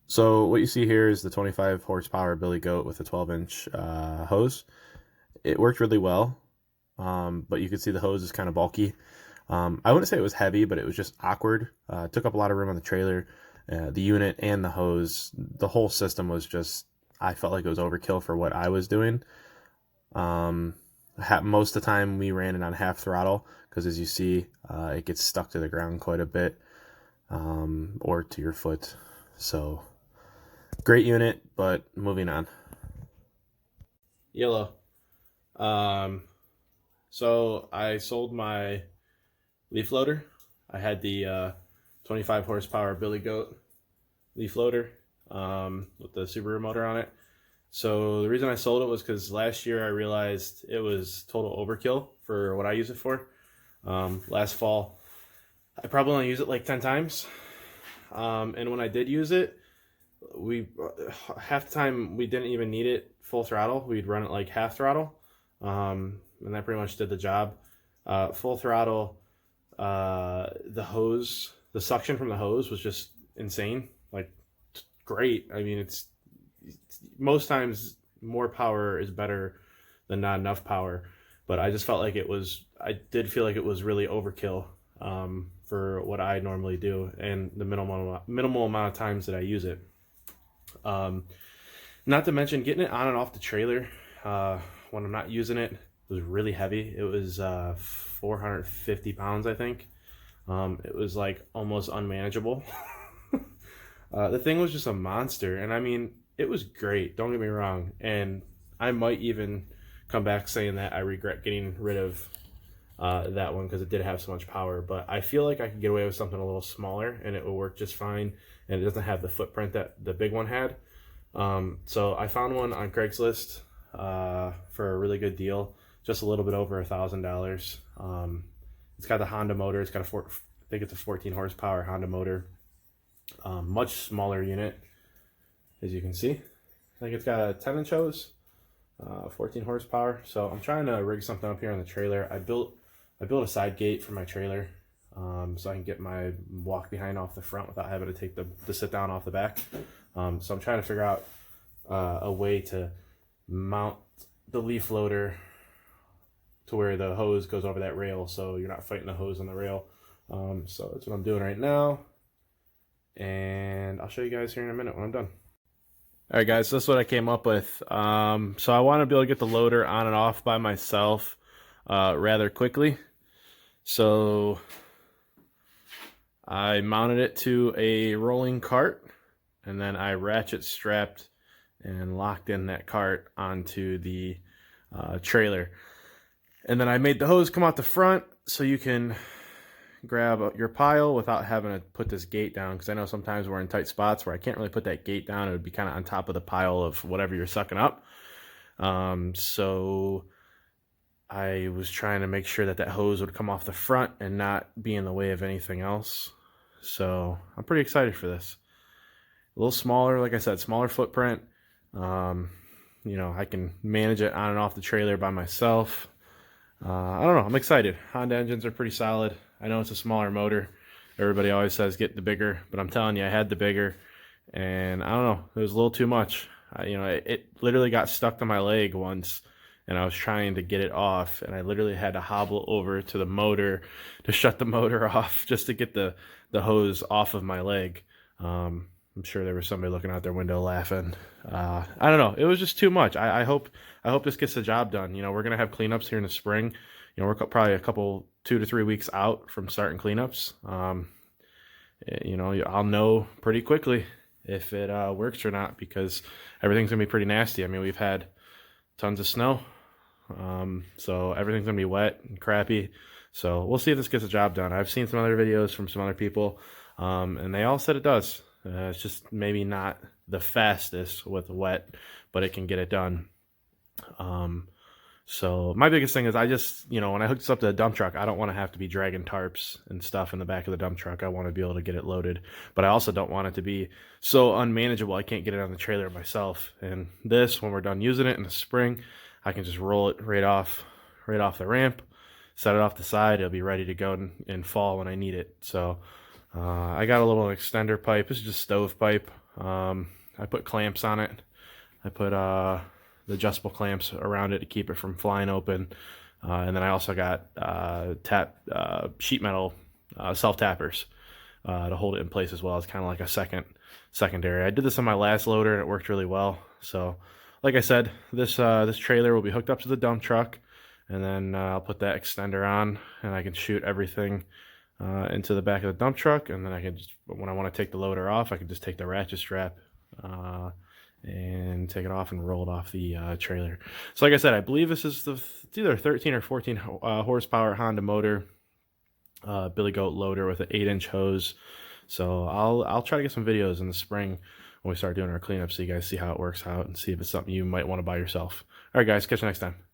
So what you see here is the 25 horsepower Billy Goat with a 12-inch hose. It worked really well, but you could see the hose is kind of bulky. I wouldn't say it was heavy, but it was just awkward. It took up a lot of room on the trailer. The unit and the hose, the whole system was just, I felt like it was overkill for what I was doing. Um, Most of the time we ran it on half throttle because as you see, it gets stuck to the ground quite a bit, or to your foot. So great unit, but moving on. Yellow. Um, so I sold my leaf loader. I had the 25 horsepower Billy Goat leaf loader with the Subaru motor on it. So the reason I sold it was because last year I realized it was total overkill for what I use it for. Last fall, I probably only used it like 10 times. And when I did use it, we half the time we didn't even need it full throttle. We'd run it like half throttle, and that pretty much did the job. Full throttle, the hose, the suction from the hose was just insane. Like great. I mean, it's most times more power is better than not enough power, but I just felt like it was. I did feel like it was really overkill for what I normally do and the minimal amount of times that I use it. Um, Not to mention getting it on and off the trailer when I'm not using it was really heavy. It was 450 pounds, I think. It was like almost unmanageable. The thing was just a monster, and I mean, it was great. Don't get me wrong, and I might even come back saying that I regret getting rid of that one because it did have so much power. But I feel like I could get away with something a little smaller, and it will work just fine. And it doesn't have the footprint that the big one had. So I found one on Craigslist for a really good deal, just a little bit over $1,000. It's got the Honda motor. It's got I think it's a 14 horsepower Honda motor. Much smaller unit, as you can see. I think it's got a 10-inch hose, 14 horsepower. So I'm trying to rig something up here on the trailer. I built a side gate for my trailer, so I can get my walk behind off the front without having to take the sit down off the back. So I'm trying to figure out a way to mount the leaf loader to where the hose goes over that rail, so you're not fighting the hose on the rail. So that's what I'm doing right now, and I'll show you guys here in a minute when I'm done. All right, guys, so this is what I came up with. So I want to be able to get the loader on and off by myself rather quickly. So I mounted it to a rolling cart, and then I ratchet strapped and locked in that cart onto the trailer. And then I made the hose come out the front so you can grab your pile without having to put this gate down, because I know sometimes we're in tight spots where I can't really put that gate down. It would be kind of on top of the pile of whatever you're sucking up. So I was trying to make sure that that hose would come off the front and not be in the way of anything else. So I'm pretty excited for this. A little smaller, like I said, smaller footprint. I can manage it on and off the trailer by myself. I don't know. I'm excited. Honda engines are pretty solid. I know it's a smaller motor. Everybody always says get the bigger, but I'm telling you, I had the bigger, and I don't know. It was a little too much. It literally got stuck to my leg once, and I was trying to get it off, and I literally had to hobble over to the motor to shut the motor off just to get the hose off of my leg. I'm sure there was somebody looking out their window laughing. I don't know. It was just too much. I hope this gets the job done. We're gonna have cleanups here in the spring. We're probably a couple 2 to 3 weeks out from starting cleanups. I'll know pretty quickly if it works or not, because everything's gonna be pretty nasty. I mean, we've had tons of snow, so everything's gonna be wet and crappy. So we'll see if this gets the job done. I've seen some other videos from some other people, and they all said it does. It's just maybe not the fastest with wet, but it can get it done. So my biggest thing is I just, when I hook this up to a dump truck, I don't want to have to be dragging tarps and stuff in the back of the dump truck. I want to be able to get it loaded, but I also don't want it to be so unmanageable I can't get it on the trailer myself. And this, when we're done using it in the spring, I can just roll it right off the ramp, set it off the side. It'll be ready to go in fall when I need it. So I got a little extender pipe. This is just stove pipe. I put clamps on it. I put the adjustable clamps around it to keep it from flying open. And then I also got sheet metal self-tappers to hold it in place as well. It's kind of like a secondary. I did this on my last loader and it worked really well. So like I said, this trailer will be hooked up to the dump truck, and then I'll put that extender on and I can shoot everything into the back of the dump truck, and then I can just, when I want to take the loader off, I can just take the ratchet strap and take it off and roll it off the trailer. So like I said, I believe this is it's either 13 or 14 horsepower Honda motor, Billy Goat loader with an 8-inch hose. So I'll try to get some videos in the spring when we start doing our cleanup, so you guys see how it works out and see if it's something you might want to buy yourself. All right, guys, catch you next time.